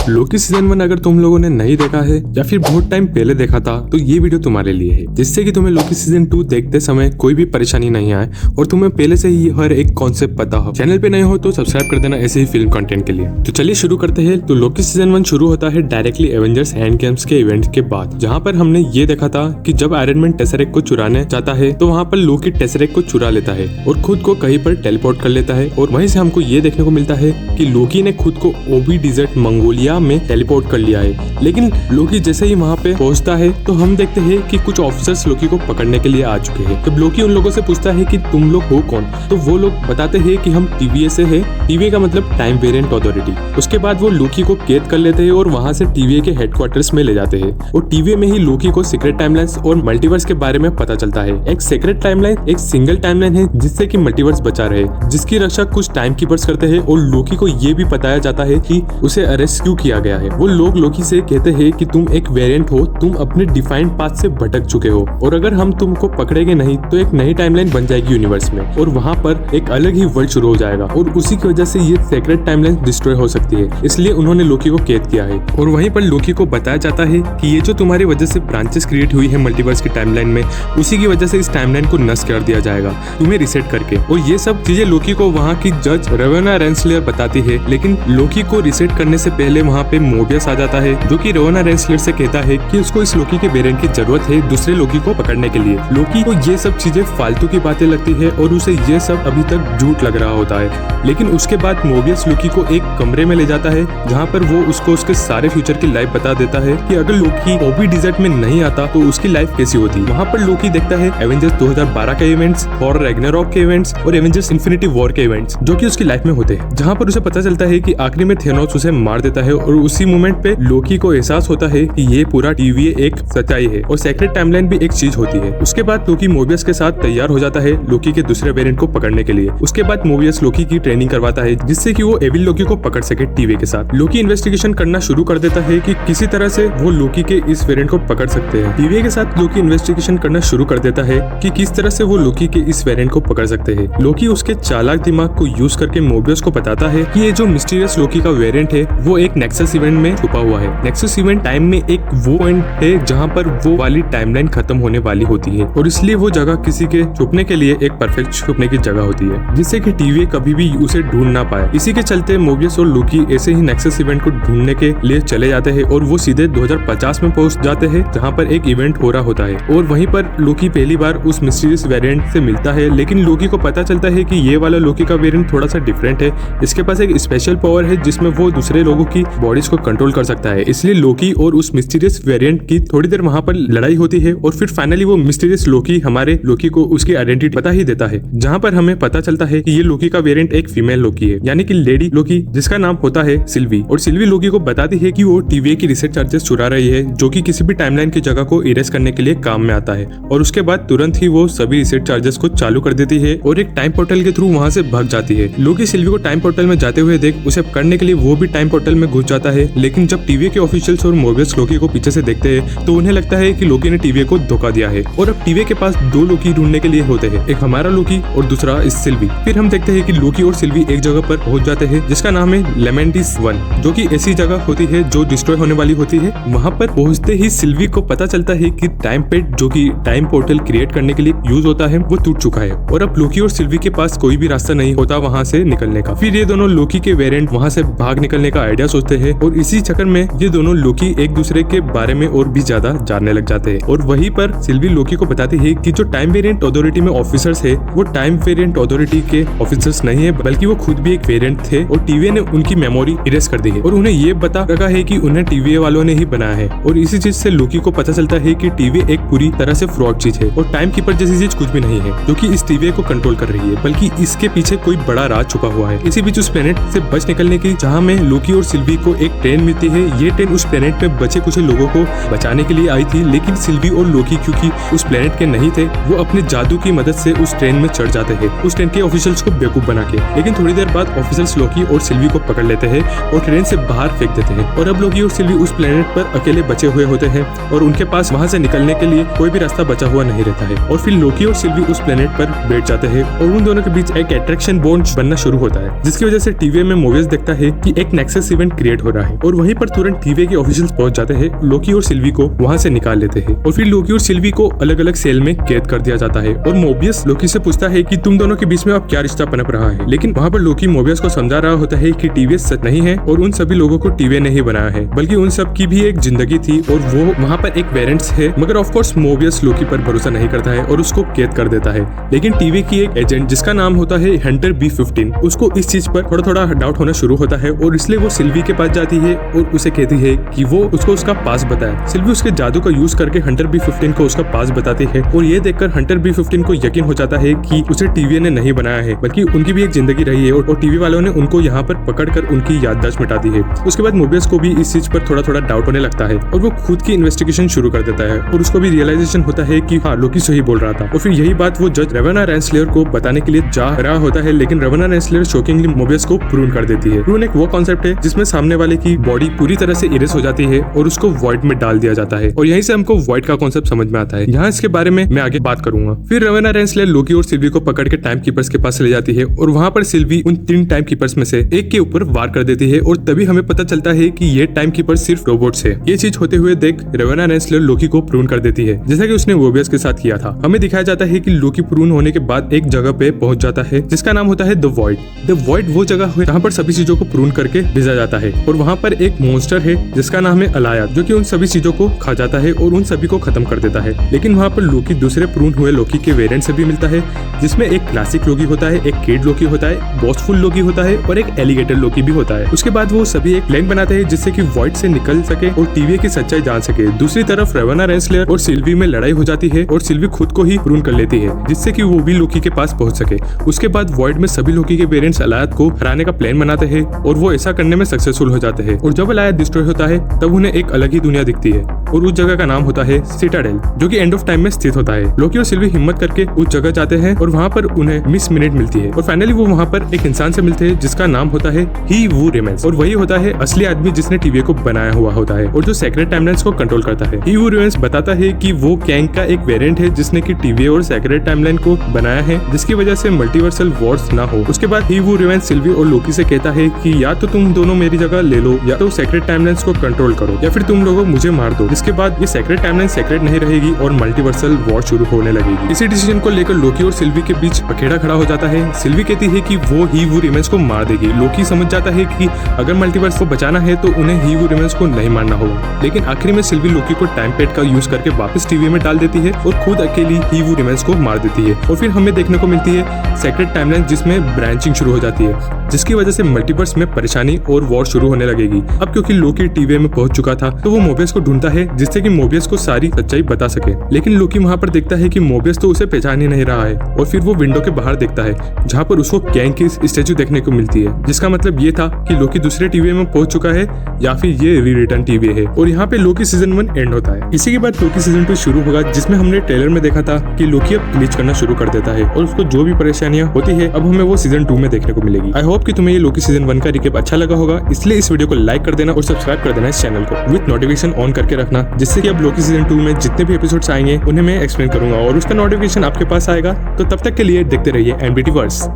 Loki season 1 अगर तुम लोगों ने नहीं देखा है या फिर बहुत टाइम पहले देखा था तो ये वीडियो तुम्हारे लिए है, जिससे कि तुम्हें लोकी सीजन 2 देखते समय कोई भी परेशानी नहीं आए और तुम्हें पहले से ही हर एक कॉन्सेप्ट पता हो। चैनल पे नए हो तो सब्सक्राइब कर देना ऐसे ही फिल्म कंटेंट के लिए। तो चलिए शुरू करते हैं। तो लोकी सीजन 1 शुरू होता है डायरेक्टली एवेंजर्स एंड गेम्स के इवेंट के बाद, जहाँ पर हमने ये देखा था कि जब आयरन मैन टेसरेक्ट को चुराने जाता है तो वहाँ पर लोकी टेसरेक्ट को चुरा लेता है और खुद को कहीं पर टेलीपोर्ट कर लेता है। और वहीं से हमको ये देखने को मिलता है कि लोकी ने खुद को ओबी डिजर्ट मंगोलिया में टेलीपोर्ट कर लिया है। लेकिन लोकी जैसे ही वहाँ पे पहुंचता है तो हम देखते हैं कि कुछ ऑफिसर्स लोकी को पकड़ने के लिए आ चुके हैं। जब लोकी उन लोगों से पूछता है कि तुम लोग हो कौन, तो वो लोग बताते हैं कि हम टीवीए से है। टीवीए का मतलब टाइम वेरिएंट अथॉरिटी। उसके बाद वो लोकी को कैद कर लेते हैं और वहाँ से टीवीए के हेडक्वार्टर्स में ले जाते हैं। और टीवीए में ही लोकी को सीक्रेट टाइमलाइंस और मल्टीवर्स के बारे में पता चलता है। एक सीक्रेट टाइमलाइन एक सिंगल टाइमलाइन है जिससे कि मल्टीवर्स बचा रहे, जिसकी रक्षा कुछ टाइम कीपर्स करते हैं। और लोकी को ये भी बताया जाता है कि उसे अरेस्ट क्यों किया गया है। वो लोग लोकी से कहते हैं कि तुम एक वेरिएंट हो, तुम अपने डिफाइंड पाथ से भटक चुके हो और अगर हम तुमको पकड़ेंगे नहीं तो एक नई टाइमलाइन बन जाएगी यूनिवर्स में और वहाँ पर एक अलग ही वर्ल्ड शुरू हो जाएगा और उसी की वजह से ये सीक्रेट टाइमलाइन डिस्ट्रॉय हो सकती है। इसलिए उन्होंने लोकी को कैद किया है। और वहीं पर लोकी को बताया जाता है कि ये जो तुम्हारी वजह से ब्रांचेस क्रिएट हुई है मल्टीवर्स की टाइमलाइन में, उसी की वजह से इस टाइमलाइन को नष्ट कर दिया जाएगा तुम्हें रिसेट करके। और ये सब चीजें लोकी को वहाँ की जज रोवेना रेंसलर बताती है। लेकिन लोकी को रिसेट करने से पहले वहाँ पे मोबियस आ जाता है, जो कि रोवेना रेंसलर से कहता है कि उसको इस लोकी के वेरिएंट की जरूरत है दूसरे लोकी को पकड़ने के लिए। लोकी को ये सब चीजें फालतू की बातें लगती है और उसे ये सब अभी तक झूठ लग रहा होता है। लेकिन उसके बाद मोबियस लोकी को एक कमरे में ले जाता है जहाँ पर वो उसको उसके सारे फ्यूचर की लाइफ बता देता है कि अगर लोकी ओबी डिजर्ट में नहीं आता तो उसकी लाइफ कैसी होती। वहाँ पर लोकी देखता है एवेंजर्स 2012 के इवेंट्स, थॉर रैग्नारॉक के इवेंट्स और एवेंजर्स इन्फिनिटी वॉर के इवेंट्स जो कि उसकी लाइफ में होते हैं, जहाँ पर उसे पता चलता है कि आखिरी में थेनोस उसे मार देता है। और उसी मोमेंट पे लोकी को एहसास होता है कि ये पूरा टीवीए एक सच्चाई है और सेक्रेट टाइमलाइन भी एक चीज होती है। उसके बाद लोकी मोबियस के साथ तैयार हो जाता है लोकी के दूसरे वेरिएंट को पकड़ने के लिए। उसके बाद मोबियस लोकी की ट्रेनिंग करवाता है जिससे कि वो एविल लोकी को पकड़ सके टीवीए के साथ। लोकी इन्वेस्टिगेशन करना शुरू कर देता है कि किसी तरह से वो लोकी के इस वेरिएंट को पकड़ सकते हैं। टीवीए के साथ लोकी इन्वेस्टिगेशन करना शुरू कर देता है कि किस तरह से वो लोकी के इस वेरिएंट को पकड़ सकते हैं। लोकी उसके चालाक दिमाग को यूज करके मोबियस को बताता है कि ये जो मिस्टीरियस लोकी का वेरिएंट है वो एक नेक्सस इवेंट में छुपा हुआ है। नेक्सस इवेंट टाइम में एक वो पॉइंट है जहाँ पर वो वाली टाइमलाइन खत्म होने वाली होती है और इसलिए वो जगह किसी के छुपने के लिए एक परफेक्ट छुपने की जगह होती है, जिससे कि टीवीए कभी भी उसे ढूंढ ना पाए। इसी के चलते मोबियस और लोकी ऐसे ही नेक्सस इवेंट को ढूंढने के लिए चले जाते हैं और वो सीधे 2050 में पहुंच जाते हैं जहाँ पर एक इवेंट हो रहा होता है। और वहीं पर लोकी पहली बार उस मिस्टीरियस वेरिएंट से मिलता है। लेकिन लोकी को पता चलता है कि ये वाला लोकी का वेरिएंट थोड़ा सा डिफरेंट है। इसके पास एक स्पेशल पावर है जिसमें वो दूसरे लोगों की बॉडीज को कंट्रोल कर सकता है। इसलिए लोकी और उस मिस्टीरियस वेरिएंट की थोड़ी देर वहाँ पर लड़ाई होती है और फिर फाइनली वो मिस्टीरियस लोकी हमारे लोकी को उसकी आइडेंटिटी पता ही देता है, जहाँ पर हमें पता चलता है कि ये लोकी का वेरिएंट एक फीमेल लोकी है, यानी कि लेडी लोकी, जिसका नाम होता है सिल्वी। और सिल्वी लोकी को बताती है कि वो टीवीए की रिसेट चार्जेस चुरा रही है, जो कि किसी भी टाइमलाइन की जगह को इरेज करने के लिए काम में आता है। और उसके बाद तुरंत ही वो सभी रिसेट चार्जेस को चालू कर देती है और एक टाइम पोर्टल के थ्रू वहाँ से भाग जाती है। लोकी सिल्वी को टाइम पोर्टल में जाते हुए देख उसे पकड़ने के लिए वो भी टाइम पोर्टल में घुस जाता है। लेकिन जब टीवीए के ऑफिशियल्स और मोबियस लोकी को पीछे से देखते हैं तो उन्हें लगता है कि लोकी ने टीवीए को धोखा दिया है और अब टीवीए के पास दो लोकी ढूंढने के लिए होते हैं, एक हमारा लोकी और दूसरा इस सिल्वी। फिर हम देखते हैं कि लोकी और सिल्वी एक जगह पर पहुंच जाते हैं जिसका नाम है लेमेंटिस 1, जो कि ऐसी जगह होती है जो डिस्ट्रॉय होने वाली होती है। वहाँ पर पहुंचते ही सिल्वी को पता चलता है कि टाइम पेड, जो कि टाइम पोर्टल क्रिएट करने के लिए यूज होता है, वो टूट चुका है और अब लोकी और सिल्वी के पास कोई भी रास्ता नहीं होता वहाँ से निकलने का। फिर ये दोनों लोकी के वेरिएंट वहाँ से भाग निकलने का आइडिया सोचते हैं और इसी चक्कर में ये दोनों लोकी एक दूसरे के बारे में और भी ज्यादा जानने लग जाते हैं। और वहीं पर सिल्वी लोकी को बताती है कि जो टाइम वेरिएंट अथॉरिटी में ऑफिसर्स है वो टाइम वेरिएंट अथॉरिटी के ऑफिसर्स नहीं है, बल्कि वो खुद भी एक वेरिएंट थे और टीवीए ने उनकी मेमोरी इरेज कर दी है और उन्हें ये बता रखा है कि उन्हें टीवीए वालों ने ही बनाया है। और इसी चीज से लोकी को पता चलता है कि टीवीए एक पूरी तरह से फ्रॉड चीज है और टाइम कीपर जैसी चीज कुछ भी नहीं है जो कि इस टीवीए को कंट्रोल कर रही है, बल्कि इसके पीछे कोई बड़ा राज छुपा हुआ है। इसी बीच उस प्लेनेट से बच निकलने की जहाँ में लोकी और सिल्वी को एक ट्रेन मिलती है। ये ट्रेन उस प्लेनेट पे बचे कुछ लोगों को बचाने के लिए आई थी, लेकिन सिल्वी और लोकी क्योंकि उस प्लेनेट के नहीं थे, वो अपने जादू की मदद से उस ट्रेन में चढ़ जाते हैं उस ट्रेन के ऑफिशियल्स को बेवकूफ बना के। लेकिन थोड़ी देर बाद ऑफिसर्स लोकी और सिल्वी को पकड़ लेते हैं और ट्रेन से बाहर फेंक देते हैं और अब लोकी और सिल्वी उस प्लेनेट पर अकेले बचे हुए होते हैं और उनके पास वहाँ से निकलने के लिए कोई भी रास्ता बचा हुआ नहीं रहता है। और फिर लोकी और सिल्वी उस प्लेनेट पर बैठ जाते हैं और उन दोनों के बीच एक अट्रैक्शन बॉन्ड बनना शुरू होता है, जिसकी वजह से टीवीए में मोबियस देखता है कि एक नेक्सस इवेंट क्रिएट लेट हो रहा है और वहीं पर तुरंत टीवी के ऑफिशियल्स पहुंच जाते हैं, लोकी और सिल्वी को वहां से निकाल लेते हैं और फिर लोकी और सिल्वी को अलग अलग सेल में कैद कर दिया जाता है। और मोबियस लोकी से पूछता है कि तुम दोनों के बीच में अब क्या रिश्ता पनप रहा है, लेकिन वहाँ पर लोकी मोबियस को समझा रहा होता है कि टीवीएस सच नहीं है और उन सभी लोगों को टीवी नहीं बनाया है, बल्कि उन सब की भी एक जिंदगी थी और वो वहाँ पर एक पेरेंट्स है। मगर ऑफ कोर्स मोबियस लोकी पर भरोसा नहीं करता है और उसको कैद कर देता है। लेकिन टीवी की एक एजेंट जिसका नाम होता है हंटर B15, उसको इस चीज पर थोड़ा थोड़ा डाउट होना शुरू होता है और इसलिए वो सिल्वी के पास जाती है और उसे कहती है कि वो उसको उसका पास बताए। सिल्वी उसके जादू का यूज करके हंटर B15 को उसका पास बताती है और ये देखकर हंटर B15 को यकीन हो जाता है कि उसे टीवी ने नहीं बनाया है, बल्कि उनकी भी एक जिंदगी रही है और टीवी वालों ने उनको यहाँ पर पकड़कर उनकी याददाश्त मिटा दी है। उसके बाद मोबियस को भी इस चीज पर थोड़ा थोड़ा डाउट होने लगता है और वो खुद की इन्वेस्टिगेशन शुरू कर देता है और उसको भी रियलाइजेशन होता है कि हाँ, लोकी सही बोल रहा था। और फिर यही बात वो जज रेवेना रेंसलेयर को बताने के लिए जा रहा होता है, लेकिन रेवेना रेंसलेयर शॉकिंगली मोबियस को प्रून कर देती है। प्रून एक वो कॉन्सेप्ट है जिसमें सामने वाले की बॉडी पूरी तरह से इरेज हो जाती है और उसको वॉइड में डाल दिया जाता है और यहीं से हमको वॉइड का कॉन्सेप्ट समझ में आता है। यहाँ इसके बारे में मैं आगे बात करूंगा। फिर रेवेना रेंसलेयर लोकी और सिल्वी को पकड़ के टाइम कीपर्स के पास ले जाती है और वहाँ पर सिल्वी उन 3 टाइम कीपर्स में से एक के ऊपर वार कर देती है और तभी हमें पता चलता है कि ये टाइम कीपर सिर्फ रोबोट्स है। ये चीज होते हुए देख रेवेना रेंसलेयर लोकी को प्रून कर देती है, जैसा कि उसने मोबियस के साथ किया था। हमें दिखाया जाता है कि लोकी प्रून होने के बाद एक जगह पे पहुंच जाता है जिसका नाम होता है द वॉइड। द वॉइड वो जगह है जहाँ पर सभी चीजों को प्रून करके भेजा जाता है और वहाँ पर एक मॉन्स्टर है जिसका नाम है अलाया, जो कि उन सभी चीजों को खा जाता है और उन सभी को खत्म कर देता है। लेकिन वहाँ पर लोकी दूसरे प्रून हुए लोकी के वेरिएंट से भी मिलता है, जिसमें एक क्लासिक लोकी होता है, एक किड लोकी होता है, बॉसफुल लोकी होता है और एक एलिगेटर लोकी भी होता है। उसके बाद वो सभी एक प्लान बनाते हैं जिससे कि वॉइड से निकल सके और टीवी की सच्चाई जान सके। दूसरी तरफ रेवेना रेंसलेयर और सिल्वी में लड़ाई हो जाती है और सिल्वी खुद को ही प्रून कर लेती है जिससे कि वो भी लोकी के पास पहुंच सके। उसके बाद वॉइड में सभी लोकी के पेरेंट्स अलायत को हराने का प्लान बनाते हैं और वो ऐसा करने में सक्सेसफुल हो जाते हैं। और जब अलायत डिस्ट्रॉय होता है तब उन्हें एक अलग ही दुनिया दिखती है और उस जगह का नाम होता है सिटाडेल, जो कि एंड ऑफ टाइम में स्थित होता है। लोकी और सिल्वी हिम्मत करके उस जगह जाते हैं और वहाँ पर उन्हें मिस मिनट मिलती है और फाइनली वो वहाँ पर एक इंसान से मिलते हैं जिसका नाम होता है ही वू रिमेंस और वही होता है असली आदमी जिसने टीवी को बनाया हुआ होता है और जो सेक्रेट टाइमलाइंस को कंट्रोल करता है। ही वू रिमेंस बताता है कि वो कैंग का एक वेरिएंट है जिसने की टीवी और सेक्रेट टाइमलाइन को बनाया है, जिसकी वजह से मल्टीवर्सल वॉर्स ना हो। उसके बाद ही वू रिमेंस सिल्वी और लोकी से कहता है कि या तो तुम दोनों मेरी जगह ले लो या तो सेक्रेट टाइमलाइंस को कंट्रोल करो या फिर तुम लोगों मुझे मार दो। इसके बाद ये सेक्रेट टाइमलाइन सेक्रेट नहीं रहेगी और मल्टीवर्सल वॉर शुरू होने लगेगी। इसी डिसीजन को लेकर लोकी और सिल्वी के बीच पखेड़ा खड़ा हो जाता है। सिल्वी कहती है कि वो ही वू रिमेंस को मार देगी। लोकी समझ जाता है कि अगर मल्टीवर्स को बचाना है तो उन्हें ही वू रिमेंस को नहीं मारना होगा, लेकिन आखिर में सिल्वी लोकी को टाइम पैड का यूज करके वापस टीवी में डाल देती है और खुद अकेली ही वू रिमेंस को मार देती है। और फिर हमें देखने को मिलती है सेक्रेट टाइमलाइन जिसमें ब्रांचिंग शुरू हो जाती है, जिसकी वजह से मल्टीवर्स में परेशानी और वॉर शुरू होने लगेगी। अब क्योंकि लोकी टीवी में पहुंच चुका था तो वो मोबियस को ढूंढता है जिससे कि मोबियस को सारी सच्चाई बता सके, लेकिन लोकी वहां पर देखता है कि मोबियस तो उसे पहचान ही नहीं रहा है और फिर वो विंडो के बाहर देखता है जहां पर उसको कैंग की स्टैचू देखने को मिलती है, जिसका मतलब ये था कि लोकी दूसरे टीवी में पहुंच चुका है या फिर ये री रिटर्न टीवी है। और यहाँ पे लोकी सीजन 1 एंड होता है। इसी के बाद लोकी सीजन 2 शुरू होगा, जिसमें हमने ट्रेलर में देखा था कि लोकी अब ग्लिच करना शुरू कर देता है और उसको जो भी परेशानियां होती है अब हमें वो सीजन 2 में देखने को मिलेगी। आई होप कि तुम्हें ये लोकी सीजन 1 का रिकैप अच्छा लगा होगा, इसलिए इस वीडियो को लाइक कर देना और सब्सक्राइब कर देना इस चैनल को विद नोटिफिकेशन ऑन करके रखना, जिससे कि अब लोकी सीजन 2 में जितने भी एपिसोड्स आएंगे उन्हें मैं एक्सप्लेन करूंगा और उसका नोटिफिकेशन आपके पास आएगा। तो तब तक के लिए देखते रहिए एनबीटी वर्स।